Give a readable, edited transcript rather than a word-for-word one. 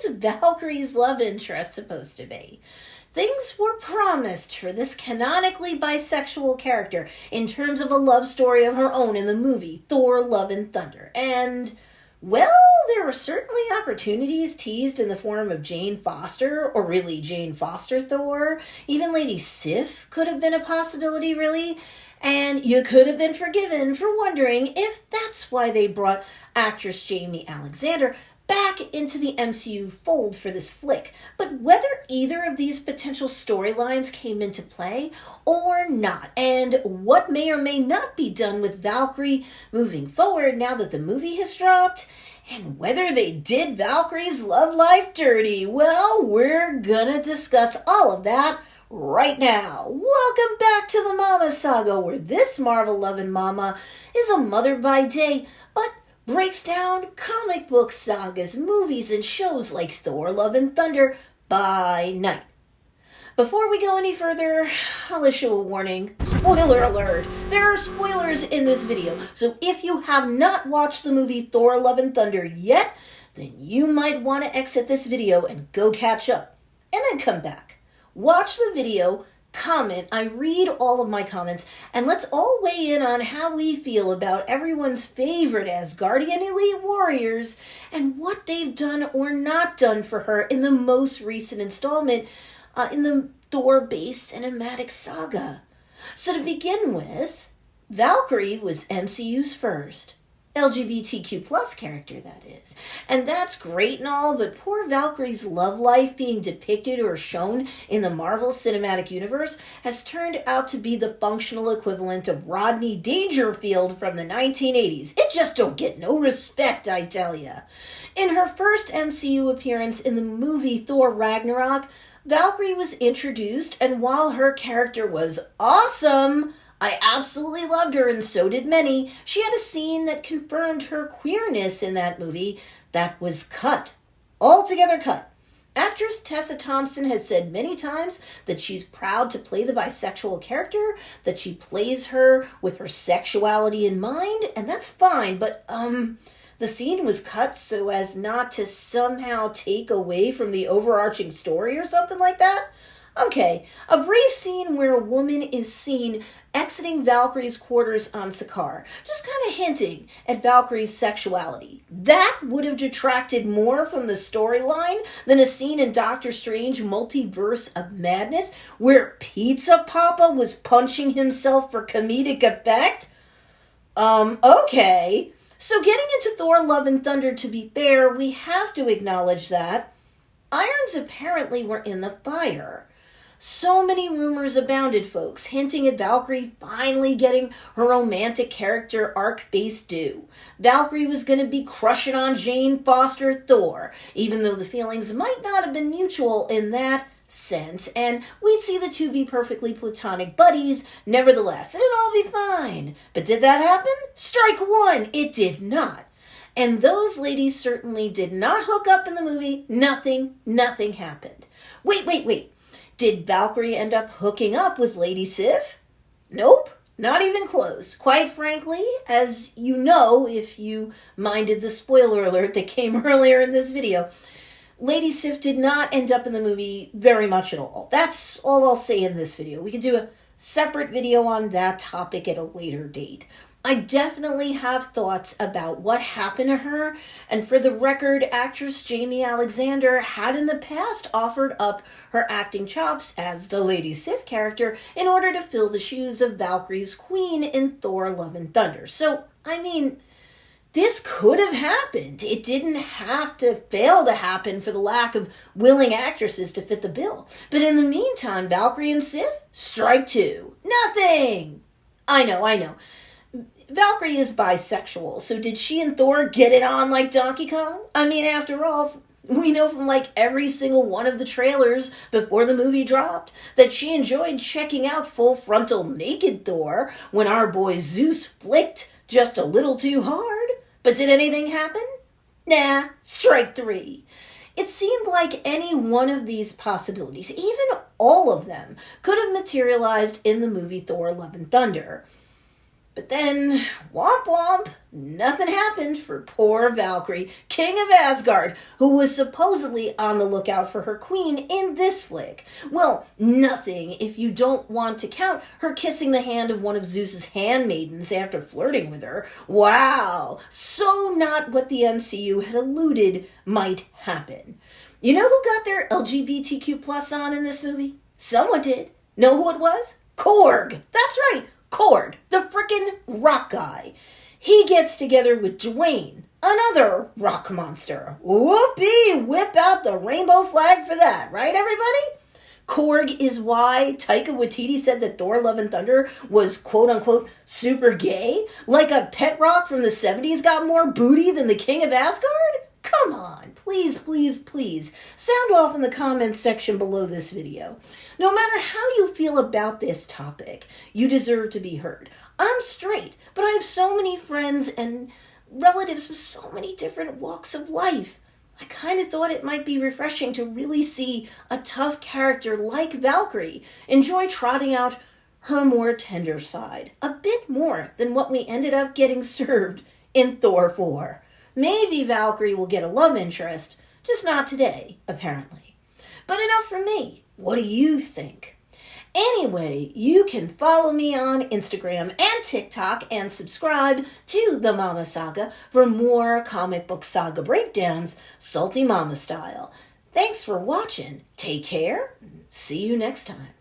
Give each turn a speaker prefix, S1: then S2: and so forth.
S1: who's Valkyrie's love interest supposed to be? Things were promised for this canonically bisexual character in terms of a love story of her own in the movie Thor Love and Thunder. And, well, there were certainly opportunities teased in the form of Jane Foster, or really Jane Foster Thor. Even Lady Sif could have been a possibility, really. And you could have been forgiven for wondering if that's why they brought actress Jamie Alexander back into the MCU fold for this flick. But whether either of these potential storylines came into play or not, and what may or may not be done with Valkyrie moving forward now that the movie has dropped, and whether they did Valkyrie's love life dirty, well, we're gonna discuss all of that right now. Welcome back to the Mama Saga, where this Marvel-loving mama is a mother by day, but breaks down comic book sagas, movies, and shows like Thor, Love, and Thunder by night. Before we go any further, I'll issue a warning. Spoiler alert! There are spoilers in this video, so if you have not watched the movie Thor, Love, and Thunder yet, then you might want to exit this video and go catch up, and then come back. Watch the video, comment, I read all of my comments, and let's all weigh in on how we feel about everyone's favorite Asgardian elite warriors and what they've done or not done for her in the most recent installment in the Thor-based cinematic saga. So to begin with, Valkyrie was MCU's first LGBTQ plus character, that is. And that's great and all, but poor Valkyrie's love life being depicted or shown in the Marvel Cinematic Universe has turned out to be the functional equivalent of Rodney Dangerfield from the 1980s. It just don't get no respect, I tell ya. In her first MCU appearance in the movie Thor Ragnarok, Valkyrie was introduced, and while her character was awesome, I absolutely loved her, and so did many, she had a scene that confirmed her queerness in that movie that was cut. Altogether cut. Actress Tessa Thompson has said many times that she's proud to play the bisexual character, that she plays her with her sexuality in mind, and that's fine, but, the scene was cut so as not to somehow take away from the overarching story or something like that? Okay, a brief scene where a woman is seen exiting Valkyrie's quarters on Sakaar, just kind of hinting at Valkyrie's sexuality. That would have detracted more from the storyline than a scene in Doctor Strange Multiverse of Madness where Pizza Papa was punching himself for comedic effect? Okay. So getting into Thor, Love, and Thunder, to be fair, we have to acknowledge that irons apparently were in the fire. So many rumors abounded, folks, hinting at Valkyrie finally getting her romantic character arc-based due. Valkyrie was going to be crushing on Jane Foster Thor, even though the feelings might not have been mutual in that sense, and we'd see the two be perfectly platonic buddies nevertheless, and it'd all be fine. But did that happen? Strike one! It did not. And those ladies certainly did not hook up in the movie. Nothing happened. Wait. Did Valkyrie end up hooking up with Lady Sif? Nope, not even close. Quite frankly, as you know if you minded the spoiler alert that came earlier in this video, Lady Sif did not end up in the movie very much at all. That's all I'll say in this video. We can do a separate video on that topic at a later date. I definitely have thoughts about what happened to her, and for the record, actress Jamie Alexander had in the past offered up her acting chops as the Lady Sif character in order to fill the shoes of Valkyrie's queen in Thor Love and Thunder. So, I mean, this could have happened. It didn't have to fail to happen for the lack of willing actresses to fit the bill. But in the meantime, Valkyrie and Sif, strike two. Nothing! I know. Valkyrie is bisexual, so did she and Thor get it on like Donkey Kong? I mean, after all, we know from like every single one of the trailers before the movie dropped that she enjoyed checking out full frontal naked Thor when our boy Zeus flicked just a little too hard. But did anything happen? Nah, strike three. It seemed like any one of these possibilities, even all of them, could have materialized in the movie Thor Love and Thunder. But then, womp womp, nothing happened for poor Valkyrie, King of Asgard, who was supposedly on the lookout for her queen in this flick. Well, nothing if you don't want to count her kissing the hand of one of Zeus's handmaidens after flirting with her. Wow, so not what the MCU had alluded might happen. You know who got their LGBTQ plus on in this movie? Someone did. Know who it was? Korg. That's right. Korg, the frickin' rock guy. He gets together with Dwayne, another rock monster. Whoopee! Whip out the rainbow flag for that, right, everybody? Korg is why Taika Waititi said that Thor Love and Thunder was quote-unquote super gay? Like a pet rock from the 70s got more booty than the King of Asgard? Come on, please, please, please, sound off in the comments section below this video. No matter how you feel about this topic, you deserve to be heard. I'm straight, but I have so many friends and relatives with so many different walks of life. I kind of thought it might be refreshing to really see a tough character like Valkyrie enjoy trotting out her more tender side, a bit more than what we ended up getting served in Thor 4. Maybe Valkyrie will get a love interest, just not today, apparently. But enough from me. What do you think? Anyway, you can follow me on Instagram and TikTok and subscribe to The Mama Saga for more comic book saga breakdowns, Salty Mama style. Thanks for watching. Take care. See you next time.